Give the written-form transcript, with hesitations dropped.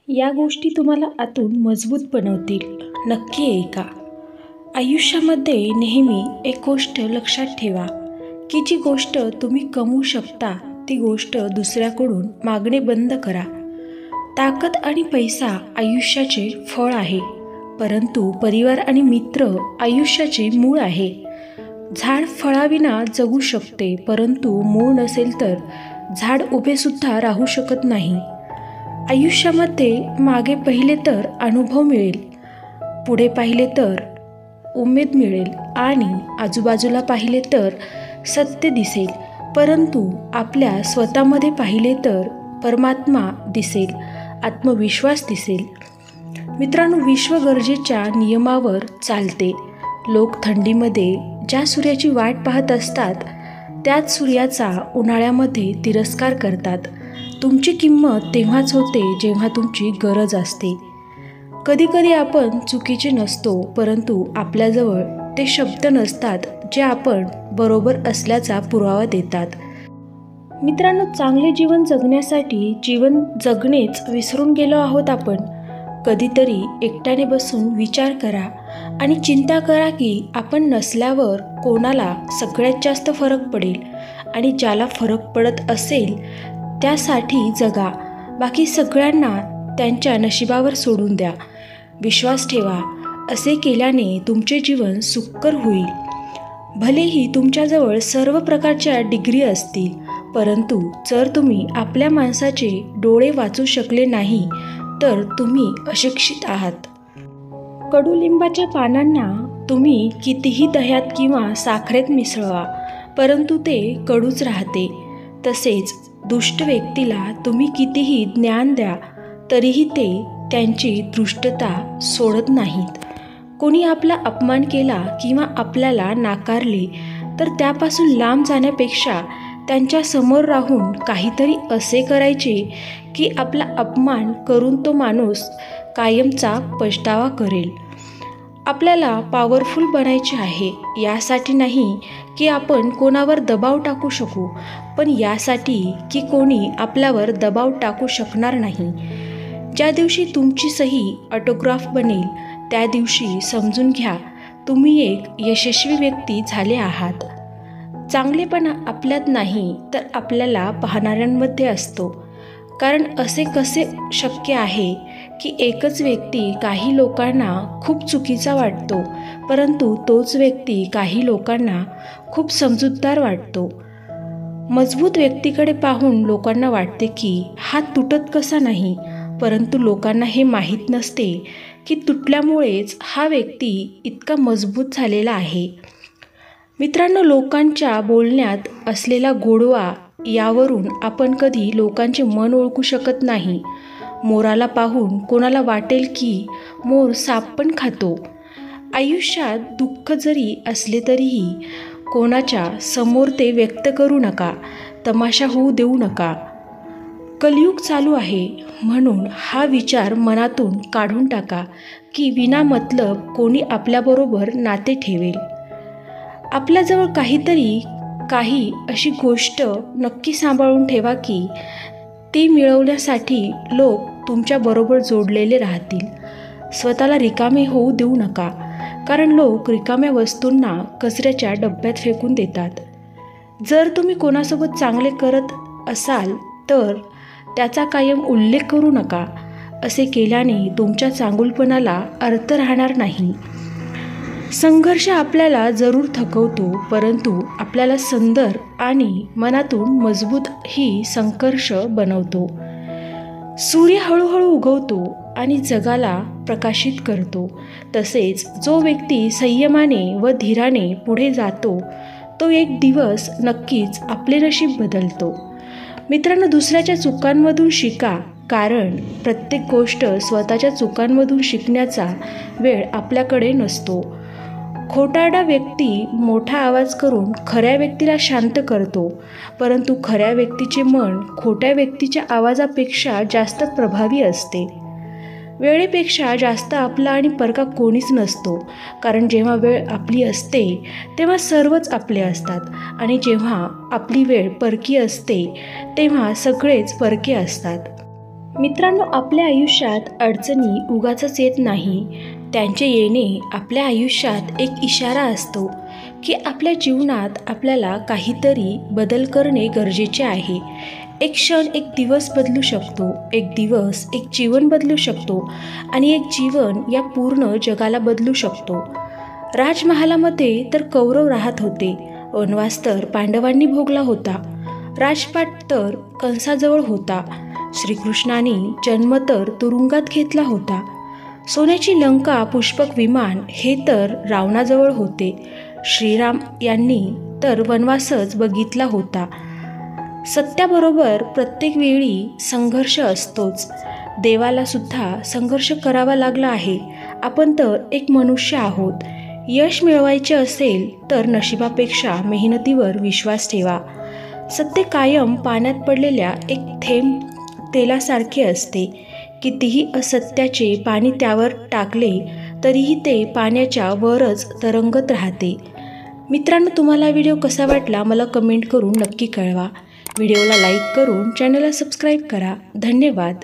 या गोष्टी तुम्हाला आतून मजबूत बनवतील. नक्की ऐका. आयुष्यामध्ये नेहमी एक गोष्ट लक्षात ठेवा की जी गोष्ट तुम्ही कमवू शकता ती गोष्ट दुसऱ्याकडून मागणे बंद करा. ताकद आणि पैसा आयुष्याचे फळ आहे, परंतु परिवार आणि मित्र आयुष्याचे मूळ आहे. झाड फळाविना जगू शकते, परंतु मूळ नसेल तर झाड उभेसुद्धा राहू शकत नाही. आयुष्यामध्ये मागे पाहिले तर अनुभव मिळेल, पुढे पाहिले तर उमेद मिळेल आणि आजूबाजूला पाहिले तर सत्य दिसेल, परंतु आपल्या स्वतःमध्ये पाहिले तर परमात्मा दिसेल, आत्मविश्वास दिसेल. मित्रांनो, विश्व गरजेच्या नियमावर चालते. लोक थंडीमध्ये ज्या सूर्याची वाट पाहत असतात त्याच सूर्याचा उन्हाळ्यामध्ये तिरस्कार करतात. तुमची किंमत तेव्हाच होते जेव्हा तुमची गरज असते. कधीकधी आपण चुकीचे नसतो, परंतु आपल्याजवळ ते शब्द नसतात जे आपण बरोबर असल्याचा पुरावा देतात. मित्रांनो, चांगले जीवन जगण्यासाठी जीवन जगणेच विसरून गेलो आहोत आपण. कधीतरी एकट्याने बसून विचार करा आणि चिंता करा की आपण नसल्यावर कोणाला सगळ्यात जास्त फरक पडेल, आणि ज्याला फरक पडत असेल त्यासाठी जगा. बाकी सगळ्यांना त्यांच्या नशिबावर सोडून द्या. विश्वास ठेवा, असे केल्याने तुमचे जीवन सुखकर होईल. भलेही तुमच्याजवळ सर्व प्रकारच्या डिग्री असतील, परंतु जर तुम्ही आपल्या माणसाचे डोळे वाचू शकले नाही तर तुम्ही अशिक्षित आहात. कडुलिंबाच्या पानांना तुम्ही कितीही दह्यात किंवा साखरेत मिसळवा, परंतु ते कडूच राहते. तसेच दुष्ट व्यक्तीला तुम्ही कितीही ज्ञान द्या तरीही ते त्यांची धृष्टता सोडत नाहीत. कोणी आपला अपमान केला किंवा आपल्याला नाकारले तर त्यापासून लांब जाण्यापेक्षा त्यांच्या समोर राहून काहीतरी असे करायचे की आपला अपमान करून तो माणूस कायमचा पछतावा करेल. आपल्याला पॉवरफुल बनायचे आहे, यासाठी नाही की आपण कोणावर दबाव टाकू शकू, पण यासाठी की कोणी आपल्यावर दबाव टाकू शकणार नाही. ज्या दिवशी तुमची सही ऑटोग्राफ बनेल त्या दिवशी समजून घ्या तुम्ही एक यशस्वी व्यक्ती झाले आहात. चांगलेपणा आपल्यात नाही तर आपल्याला पाहणाऱ्यांमध्ये असतो. कारण असे कसे शक्य आहे की एकच व्यक्ती काही लोकांना खूप चुकीचा वाटतो, परंतु तोच व्यक्ती काही लोकांना खूप समजूतदार वाटतो. मजबूत व्यक्तीकडे पाहून लोकांना वाटते की हा तुटत कसा नाही, परंतु लोकांना हे माहीत नसते की तुटल्यामुळेच हा व्यक्ती इतका मजबूत झालेला आहे. मित्रांनो, लोकांच्या बोलण्यात असलेला गोडवा यावरून आपण कधी लोकांचे मन ओळखू शकत नाही. मोराला पाहून कोणाला वाटेल की मोर साप पण खातो. आयुष्यात दुःख जरी असले तरीही कोणाच्या समोर ते व्यक्त करू नका, तमाशा होऊ देऊ नका. कलियुग चालू आहे, म्हणून हा विचार मनातून काढून टाका की विनामतलब कोणी आपल्याबरोबर नाते ठेवेल. आपल्याजवळ काही अशी गोष्ट नक्की सांभाळून ठेवा की ती मिळवण्यासाठी लोक तुमच्याबरोबर जोडलेले राहतील. स्वतःला रिकामे होऊ देऊ नका, कारण लोक रिकाम्या वस्तूंना कचऱ्याच्या डब्यात फेकून देतात. जर तुम्ही कोणासोबत चांगले करत असाल तर त्याचा कायम उल्लेख करू नका. असे केल्याने तुमच्या चांगुलपणाला अर्थ राहणार नाही. संघर्ष आपल्याला जरूर थकवतो, परंतु आपल्याला सुंदर आणि मनातून मजबूत ही संघर्ष बनवतो. सूर्य हळूहळू उगवतो आणि जगाला प्रकाशित करतो. तसेच जो व्यक्ती संयमाने व धीराने पुढे जातो तो एक दिवस नक्कीच आपले नशीब बदलतो. मित्रांनो, दुसऱ्याच्या चुकांमधून शिका, कारण प्रत्येक गोष्ट स्वतःच्या चुकांमधून शिकण्याचा वेळ आपल्याकडे नसतो. खोटारडा व्यक्ती मोठा आवाज करून खऱ्या व्यक्तीला शांत करतो, परंतु खऱ्या व्यक्तीचे मन खोट्या व्यक्तीच्या आवाजापेक्षा जास्त प्रभावी असते. वेळेपेक्षा जास्त आपला आणि परका कोणीच नसतो, कारण जेव्हा वेळ आपली असते तेव्हा सर्वच आपले असतात, आणि जेव्हा आपली वेळ परकी असते तेव्हा सगळेच परके असतात. मित्रांनो, आपल्या आयुष्यात अडचणी उगाचच येत नाही. त्यांचे येणे आपल्या आयुष्यात एक इशारा असतो की आपल्या जीवनात आपल्याला काहीतरी बदल करणे गरजेचे आहे. एक क्षण एक दिवस बदलू शकतो, एक दिवस एक जीवन बदलू शकतो आणि एक जीवन या पूर्ण जगाला बदलू शकतो. राजमहालामध्ये तर कौरव राहत होते, वनवास तर पांडवांनी भोगला होता, राजपाट तर कंसाजवळ होता, श्रीकृष्णाने जन्म तर तुरुंगात घेतला होता, सोन्याची लंका पुष्पक विमान हे तर रावणाजवळ होते, श्रीराम यांनी तर वनवासच बघितला होता. सत्याबरोबर प्रत्येक वेळी संघर्ष असतोच. देवाला सुद्धा संघर्ष करावा लागला आहे. आपण तर एक मनुष्य आहोत. यश मिळवायचे असेल तर नशिबापेक्षा मेहनतीवर विश्वास ठेवा. सत्य कायम पाण्यात पडलेल्या एक थेंब तेलासारखे असते. कितीही असत्याचे पाणी त्यावर टाकले तरीही ते पाण्याच्या वरच तरंगत राहते. मित्रांनो, तुम्हाला व्हिडिओ कसा वाटला मला कमेंट करून नक्की कळवा. व्हिडिओला लाईक करून चॅनलला सबस्क्राईब करा. धन्यवाद.